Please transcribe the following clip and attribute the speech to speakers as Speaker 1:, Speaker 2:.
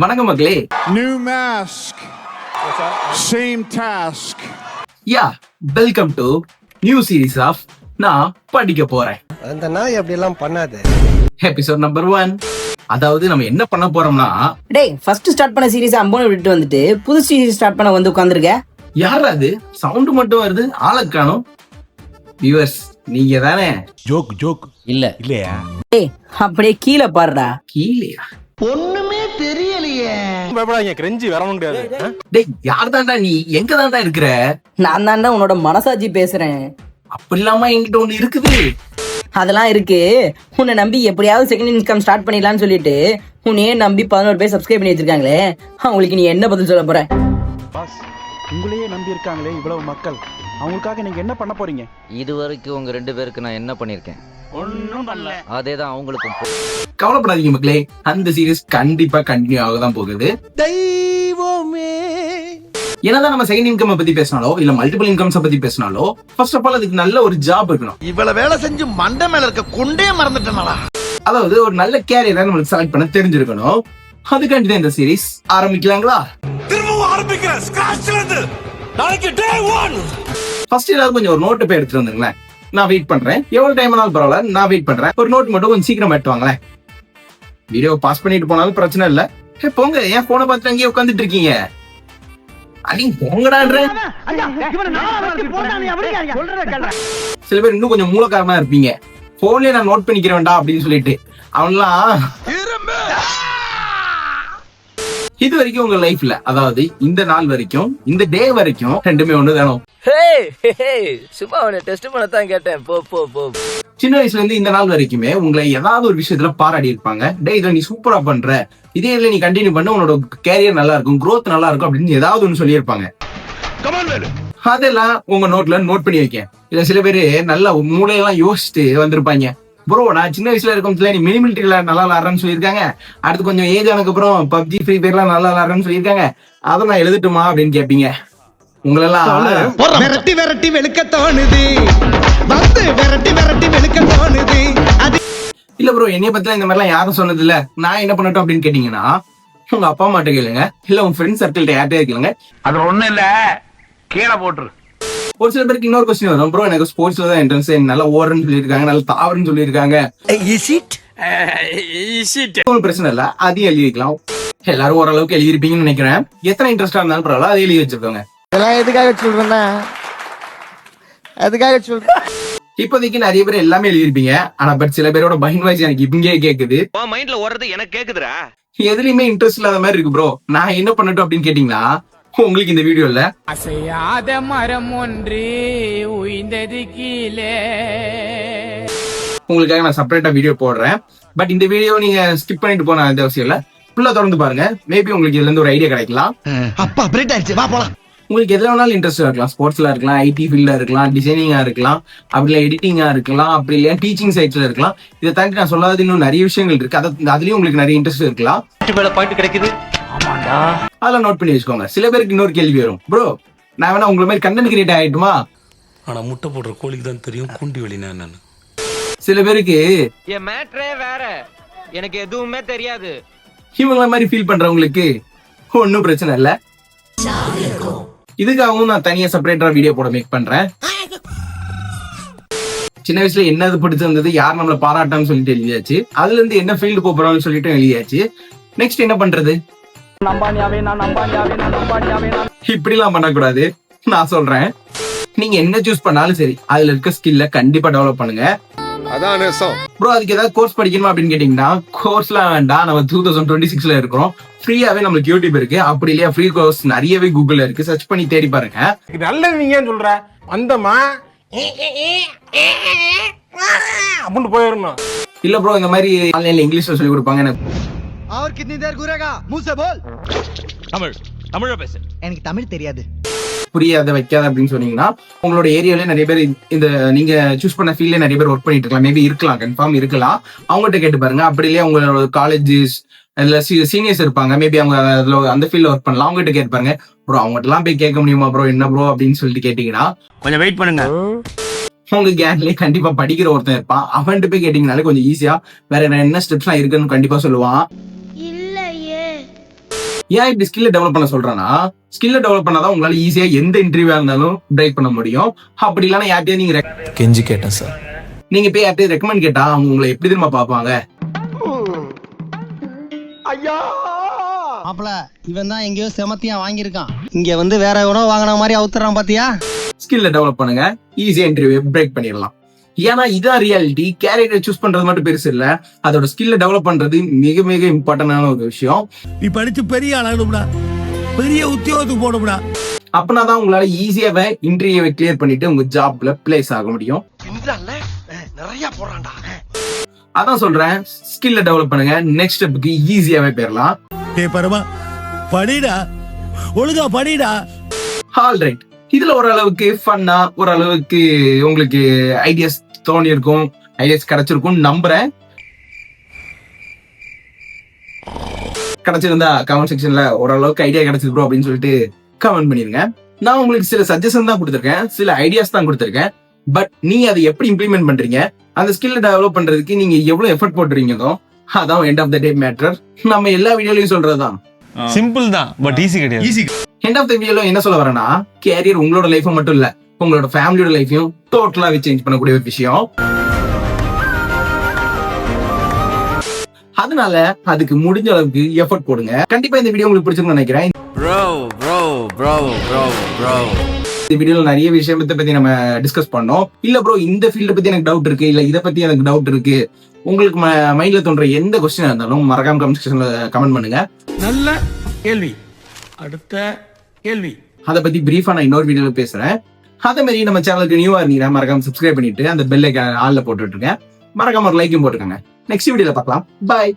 Speaker 1: வணக்கம் மக்களே.
Speaker 2: New mask. Same task.
Speaker 1: Welcome to new series of நான் படிக்க போறேன்.
Speaker 3: அந்த நாய் அப்படி எல்லாம் பண்ணாது.
Speaker 1: Episode number 1. அதாவது நம்ம என்ன பண்ண போறோம்னா,
Speaker 4: டேய் ஃபர்ஸ்ட் ஸ்டார்ட் பண்ண சீரிஸ் அம்போன விட்டு வந்துட்டு புது சீரிஸ் ஸ்டார்ட் பண்ண வந்து உட்கார்ந்திருக்க.
Speaker 1: யாரா அது? சவுண்ட் மட்டும் வருது, ஆளை காணோம். வியூவர்ஸ் நீங்க தானே?
Speaker 5: ஜோக் இல்லையா?
Speaker 4: டேய் அப்படியே கீழே பாருடா.
Speaker 1: கீழயா?
Speaker 3: ஒண்ணுமே தெரியலையே.
Speaker 5: பயப்படாதீங்க, கிரெஞ்சி வரணும் கிடையாது.
Speaker 1: டேய் யார் தான்டா நீ? எங்க தான்டா இருக்கிற?
Speaker 4: நான் தான்டா உன்னோட மனசாட்சி பேசுறேன்.
Speaker 1: அப்படி இல்லாம என்கிட்ட ஒண்ணு இருக்குது.
Speaker 4: அதெல்லாம் இருக்கு. உன்னை நம்பி எப்படியாவது செகண்ட் இன்கம் ஸ்டார்ட் பண்ணிடலாம்னு சொல்லிட்டு உன்னையே நம்பி 11 பேர் சப்ஸ்கிரைப் பண்ணி வச்சிருக்காங்களே, அவங்களுக்கு நீ என்ன பதில் சொல்ல போற?
Speaker 6: பாஸ், உங்களையே நம்பி இருக்காங்களே இவ்வளவு மக்கள், அவங்களுக்காக நீங்க என்ன பண்ண போறீங்க?
Speaker 7: இது வரைக்கும் உங்க 2 பேருக்கு நான் என்ன பண்ணிருக்கேன்?
Speaker 6: ஒண்ணும் பண்ணல.
Speaker 7: அதேதான் அவங்களுக்கும்.
Speaker 1: கவலைப்படாதீங்க மக்களே, அந்த சீரிஸ் கண்டிப்பா கண்டினியூ ஆக தான் போகுது.
Speaker 3: தெய்வமே.
Speaker 1: என்னதான் நம்ம செகண்ட் இன்கம் பத்தி பேசினாலோ இல்ல மல்டிபிள் இன்கம்ஸ் பத்தி பேசினாலோ, ஃபர்ஸ்ட் ஆஃப் ஆல் அதுக்கு நல்ல ஒரு ஜாப் இருக்கணும்.
Speaker 3: இவ்வளவு வேலை செஞ்சு மண்டை மேல இருக்க கொண்டே மறந்துட்டேனா?
Speaker 1: அதாவது ஒரு நல்ல கேரியரை நம்மளுக்கு செலக்ட் பண்ண தெரிஞ்சிருக்கணும். அதுக்காண்டி தான் இந்த சீரிஸ். ஆரம்பிக்கலாங்களா?
Speaker 5: திரும்பவும் ஆரம்பிக்கிறேன் ஸ்கிராச்ல இருந்து. நாளைக்கு டே 1.
Speaker 1: ஃபர்ஸ்ட் எல்லாரும் கொஞ்சம் ஒரு நோட் போய் எடுத்துட்டு வந்துங்களேன். நான் வெயிட் பண்றேன். எவ்வளவு டைம் ஆனாலும் பரவாயில்ல, நான் வெயிட் பண்றேன். ஒரு நோட் மட்டும் கொஞ்சம் சீக்கிரம் எடுத்து வாங்களேன். வீடியோ பாஸ் பண்ணிட்டு போனாலும் பிரச்சனை இல்ல. போங்க, ஏன் போனை பார்த்துட்டு அங்கேயே உட்காந்துட்டு இருக்கீங்க? அடிங்க போங்கடான்றேன். சில பேர் இன்னும் கொஞ்சம் மூலக்காரமா இருப்பீங்க. போன்லயே நான் நோட் பண்ணிக்கிறேன் வேண்டாம் அப்படின்னு சொல்லிட்டு அவன்லாம் இது வரைக்கும் உங்க லைஃப்ல, அதாவது இந்த நாள் வரைக்கும், இந்த டே வரைக்கும் ரெண்டுமே ஒண்ணு தானோ?
Speaker 7: சும்மா அவனை டெஸ்ட் பண்ணத்தான் கேட்டேன். போ.
Speaker 1: சின்ன வயசுல இருந்து இந்த நாள் வரைக்குமே உங்களை ஏதாவது ஒரு விஷயத்துல பாராட்டி இருப்பாங்க. டே இதை நீ சூப்பரா பண்ற, இதே இதுல நீ கண்டினியூ பண்ண, உன்னோட கேரியர் நல்லா இருக்கும், growth நல்லா இருக்கும் அப்படின்னு ஏதாவது ஒண்ணு சொல்லியிருப்பாங்க. அதெல்லாம் உங்க நோட்ல நோட் பண்ணி வைக்க. இல்ல சில பேரு நல்லா மூளையெல்லாம் யோசிச்சுட்டு வந்திருப்பாங்க. ப்ரோ நான் சின்ன வயசுல இருக்கும் நீ மினிமிலிட்டில நல்லா விளாடுறேன்னு சொல்லியிருக்காங்க. அடுத்து கொஞ்சம் ஏஜ் ஆனதுக்கு அப்புறம் பப்ஜி ஃப்ரீ ஃபயர்லாம் நல்லா விளாடுறேன்னு சொல்லியிருக்காங்க. அதை நான் எழுதட்டுமா அப்படின்னு கேட்பீங்க. உங்களெல்லாம்
Speaker 3: விரட்டி வெளுக்க தோணுது. விரட்டி வெளுக்க தோணுது.
Speaker 1: இல்ல ப்ரோ என்னைய பத்திலாம் இந்த மாதிரிலாம் யாரும் சொன்னது இல்ல, நான் என்ன பண்ணட்டும் அப்படின்னு கேட்டீங்கன்னா, உங்க அப்பா அம்மாட்ட கேளுங்க, இல்ல உங்க ஃப்ரெண்ட்ஸ் சர்க்கிள்கிட்ட யார்கிட்டயே கேளுங்க.
Speaker 5: அது ஒண்ணும் இல்ல, கீழே போட்டுரு.
Speaker 1: ஒரு சில பேருக்கு இன்னொரு கொஸ்டின் வரும், ப்ரோ எனக்கு ஸ்போர்ட்ஸ்ல தான் என்ட்ரன்ஸ், நல்லா ஓடுறேன்னு சொல்லியிருக்காங்க, நல்லா தாவரன்னு சொல்லியிருக்காங்க. ஒரு பிரச்சனை இல்ல, அதையும் எழுதி வைக்கலாம். எல்லாரும் ஓரளவுக்கு எழுதிருப்பீங்கன்னு நினைக்கிறேன். எத்தனை இன்ட்ரெஸ்டா இருந்தாலும் பரவாயில்ல, அதை எழுதி வச்சிருக்காங்க.
Speaker 3: இதெல்லாம் எதுக்காக சொல்றேன்னா, அதுக்காக சொல்றேன்.
Speaker 1: இப்போதைக்கு நிறைய பேர் எல்லாமே எழுதிருப்பீங்க. ஆனா பட் சில பேரோட மைண்ட் வாய்ஸ் எனக்கு இங்கே கேக்குது.
Speaker 8: மைண்ட்ல ஓடுறது எனக்கு கேக்குதுடா.
Speaker 1: எதுலயுமே இன்ட்ரெஸ்ட் இல்லாத மாதிரி இருக்கு ப்ரோ. நான் என்ன பண்ணட்டும் அப்படின்னு கேட்டீங்கன்னா, உங்களுக்கு இந்த வீடியோல
Speaker 9: அசையாத மரம் ஒன்று உயிர்ந்தது கீழே,
Speaker 1: உங்களுக்காக நான் செப்பரேட்டா வீடியோ போடுறேன். பட் இந்த வீடியோ நீங்க ஸ்கிப் பண்ணிட்டு போன அந்த அவசியம் இல்ல, ஃபுல்லா தொடர்ந்து பாருங்க. மேபி உங்களுக்கு இதுல இருந்து ஒரு ஐடியா கிடைக்கலாம்.
Speaker 3: அப்பா பிரேக் ஆயிடுச்சு, வா போலாம்.
Speaker 1: உங்களுக்கு எதுல வேணாலும் இன்ட்ரெஸ்ட் இருக்கலாம். ஸ்போர்ட்ஸ்ல இருக்கலாம், ஐடி ஃபீல்ட்ல இருக்கலாம், டிசைனிங்கா இருக்கலாம், அப்படி இல்லை எடிட்டிங்கா இருக்கலாம், அப்படி இல்லையா டீச்சிங் சைட்ஸ்ல இருக்கலாம். இதை தாண்டி நான் சொல்லாத இன்னும் நிறைய விஷயங்கள் இருக்கு. அதுலயும் உங்களுக்கு நிறைய இன்ட்ரெஸ்ட் இருக்கலாம்.
Speaker 8: பாயிண்ட் கிடைக்குது. ஆமாண்டா,
Speaker 1: அதெல்லாம் நோட் பண்ணி வச்சுக்கோங்க. சில பேருக்கு இன்னொரு கேள்வி வரும், ப்ரோ நான் வேணா உங்களை மாதிரி கண்டென்ட் கிரியேட் ஆயிட்டுமா?
Speaker 10: ஆனா முட்டை போடுற கோழிக்கு தான் தெரியும் குண்டி வெளினா என்னன்னு.
Speaker 1: சில பேருக்கு
Speaker 8: என் மேட்ரே வேற, எனக்கு எதுவுமே தெரியாது.
Speaker 1: இவங்கள மாதிரி ஃபீல் பண்றவங்களுக்கு ஒன்னும் பிரச்சனை இல்ல. இதுக்காகவும் நான் தனியா செப்பரேட்டா வீடியோ போட மேக் பண்றேன். சின்ன வயசுல என்னது பிடிச்சிருந்தது, யார் நம்மள பாராட்டான்னு சொல்லிட்டு எழுதியாச்சு. அதுல இருந்து என்ன ஃபீல்டு போறோம்னு சொல்லிட்டு எழுதியாச்சு. நெக்ஸ்ட் என்ன பண்றது? இப்படி எல்லாம் பண்ணக்கூடாது. நான் சொல்றேன், நீங்க என்ன சூஸ் பண்ணாலும் சரி, அதுல இருக்க ஸ்கில்ல கண்டிப்பா டெவலப் பண்ணுங்க. ப்ரோ அதுக்கு ஏதாவது கோர்ஸ் படிக்கணுமா அப்படின்னு கேட்டீங்கன்னா, கோர்ஸ்லாம் வேண்டாம். நம்ம 2026ல இருக்கிறோம். ஃப்ரீயாவே நம்மளுக்கு யூடியூப் இருக்கு. அப்படி இல்லையா ஃப்ரீ கோர்ஸ் நிறையவே கூகுள்ல இருக்கு. சர்ச் பண்ணி தேடி பாருங்க.
Speaker 5: நல்லது நீங்க சொல்ற வந்தமா அப்படின்னு போயிடணும்.
Speaker 1: இல்ல ப்ரோ இந்த மாதிரி ஆன்லைன்ல இங்கிலீஷ்ல சொல்லி கொடுப்பாங்க.
Speaker 3: और कितनी देर घूरेगा मुंह से बोल.
Speaker 8: தமிழ பேசு.
Speaker 3: எனக்கு தமிழ் தெரியாது.
Speaker 1: புரியாத வைக்காத அப்படின்னு சொன்னீங்கன்னா, உங்களோட ஏரியால நிறைய பேர் இந்த நீங்க சூஸ் பண்ண ஃபீல்ட்ல நிறைய பேர் ஒர்க் பண்ணிட்டு இருக்கலாம். மேபி இருக்கலாம், கன்ஃபார்ம் இருக்கலாம். அவங்ககிட்ட கேட்டு பாருங்க. அப்படி இல்லையா உங்களோட காலேஜஸ் இல்ல சீனியர்ஸ் இருப்பாங்க, மேபி அவங்க அந்த ஃபீல்ட்ல ஒர்க் பண்ணலாம். அவங்ககிட்ட கேட்டு பாருங்க. ப்ரோ அவங்ககிட்ட எல்லாம் போய் கேட்க முடியுமா ப்ரோ, என்ன ப்ரோ அப்படின்னு சொல்லிட்டு கேட்டீங்கன்னா,
Speaker 5: கொஞ்சம் வெயிட் பண்ணுங்க.
Speaker 1: உங்க கேங்லயே கண்டிப்பா படிக்கிற ஒருத்தன் இருப்பான். அவன்கிட்ட போய் கேட்டீங்கனாலே கொஞ்சம் ஈஸியா வேற என்ன ஸ்டெப்ஸ் எல்லாம் இருக்குன்னு கண்டிப்பா சொல்லுவான். ஏன் இப்படி ஸ்கில்ல டெவலப் பண்ண சொல்றேன்னா, ஸ்கில்ல டெவலப் பண்ணாதான் உங்களால ஈஸியா எந்த இன்டர்வியூவா இருந்தாலும் பிரேக் பண்ண முடியும். அப்படி இல்லைன்னா யார்ட்டையும் நீங்க
Speaker 5: கெஞ்சி கேட்டேன் சார்.
Speaker 1: நீங்க போய் யார்ட்டையும் ரெக்கமெண்ட் கேட்டா அவங்க உங்களை எப்படி தெரியுமா பார்ப்பாங்க?
Speaker 3: மாப்பிள இவன் தான் எங்கேயோ செமத்தியா வாங்கியிருக்கான், இங்க வந்து வேற எவனோ வாங்கின மாதிரி அவுத்துறான் பாத்தியா.
Speaker 1: ஸ்கில்ல டெவலப் பண்ணுங்க, ஈஸியா இன்டர்வியூ பிரேக் பண்ணிடலாம். ஏன்னா இதான் ரியாலிட்டி. கேரியரை சூஸ் பண்றது மட்டும் பெருசு இல்ல, அதோட ஸ்கில்ல டெவலப் பண்றது மிக மிக இம்பார்ட்டன்டான ஒரு விஷயம்.
Speaker 5: நீ படிச்சு பெரிய ஆளாகணும்டா, பெரிய உத்தியோகத்துக்கு போகணும்டா.
Speaker 1: அப்படின்னாதான் உங்களால ஈஸியாவே இன்டர்வியூவை கிளியர் பண்ணிட்டு உங்க ஜாப்ல பிளேஸ் ஆக முடியும்.
Speaker 3: நிறைய போறான்டா.
Speaker 1: அதான் சொல்றேன், ஸ்கில்ல டெவலப் பண்ணுங்க, நெக்ஸ்ட் ஸ்டெப்புக்கு ஈஸியாவே போயிடலாம்.
Speaker 5: ஏய் பரமா, படிடா, ஒழுங்கா படிடா.
Speaker 1: ஆல்ரைட், இதுல ஓரளவுக்கு ஃபன்னா, ஓரளவுக்கு உங்களுக்கு ஐடியாஸ் தோணி இருக்கும், ஐடியாஸ் கிடைச்சிருக்கும் நம்புறேன். கிடைச்சிருந்தா கமெண்ட் செக்ஷன்ல ஓரளவுக்கு ஐடியா கிடைச்சிருக்கு ப்ரோ அப்படின்னு சொல்லிட்டு கமெண்ட் பண்ணிருங்க. நான் உங்களுக்கு சில சஜஷன் தான் கொடுத்துருக்கேன், சில ஐடியாஸ் தான் கொடுத்துருக்கேன். பட் நீங்க அதை எப்படி இம்ப்ளிமெண்ட் பண்றீங்க, அந்த ஸ்கில்ல டெவலப் பண்றதுக்கு நீங்க எவ்வளவு எஃபர்ட் போட்டுறீங்களோ அதான் end of the day matter. நம்ம எல்லா வீடியோலயும் சொல்றதுதான்,
Speaker 5: சிம்பிள் தான், பட் ஈஸி கிடையாது. ஈஸி.
Speaker 1: எண்ட் ஆஃப் த வீடியோல என்ன சொல்ல வரேன்னா, கேரியர் உங்களோட லைஃப் மட்டும் இல்ல, உங்களோட ஃபேமிலியோட லைஃபையும் டோட்டலாவே சேஞ்ச் பண்ணக்கூடிய ஒரு விஷயம். அதனால அதுக்கு முடிஞ்ச அளவுக்கு எஃபர்ட் போடுங்க. கண்டிப்பா இந்த வீடியோ உங்களுக்கு பிடிச்சிருக்கும்னு நினைக்கிறேன். இந்த வீடியோல நிறைய விஷயத்தை பத்தி நம்ம டிஸ்கஸ் பண்ணோம். இல்ல ப்ரோ இந்த ஃபீல்ட பத்தி எனக்கு டவுட் இருக்கு, இல்ல இதை பத்தி எனக்கு டவுட் இருக்கு, உங்களுக்கு மைண்ட்ல தோன்ற எந்த கொஸ்டினா இருந்தாலும் மறக்காம கமெண்ட் செக்ஷன்ல கமெண்ட் பண்ணுங்க.
Speaker 10: நல்ல கேள்வி. அடுத்த கேள்வி.
Speaker 1: அதை பத்தி பிரீஃபா நான் இன்னொரு வீடியோல பேசுறேன். அதே மாதிரி நம்ம சேனலுக்கு நியூவா இருந்தீங்கன்னா மறக்காம சப்ஸ்கிரைப் பண்ணிட்டு அந்த பெல் ஐகான் ஆல்ல போட்டுட்டு இருக்கேன். மறக்காம ஒரு லைக்கும் போட்டுக்கோங்க. நெக்ஸ்ட் வீடியோல பார்க்கலாம். பாய்.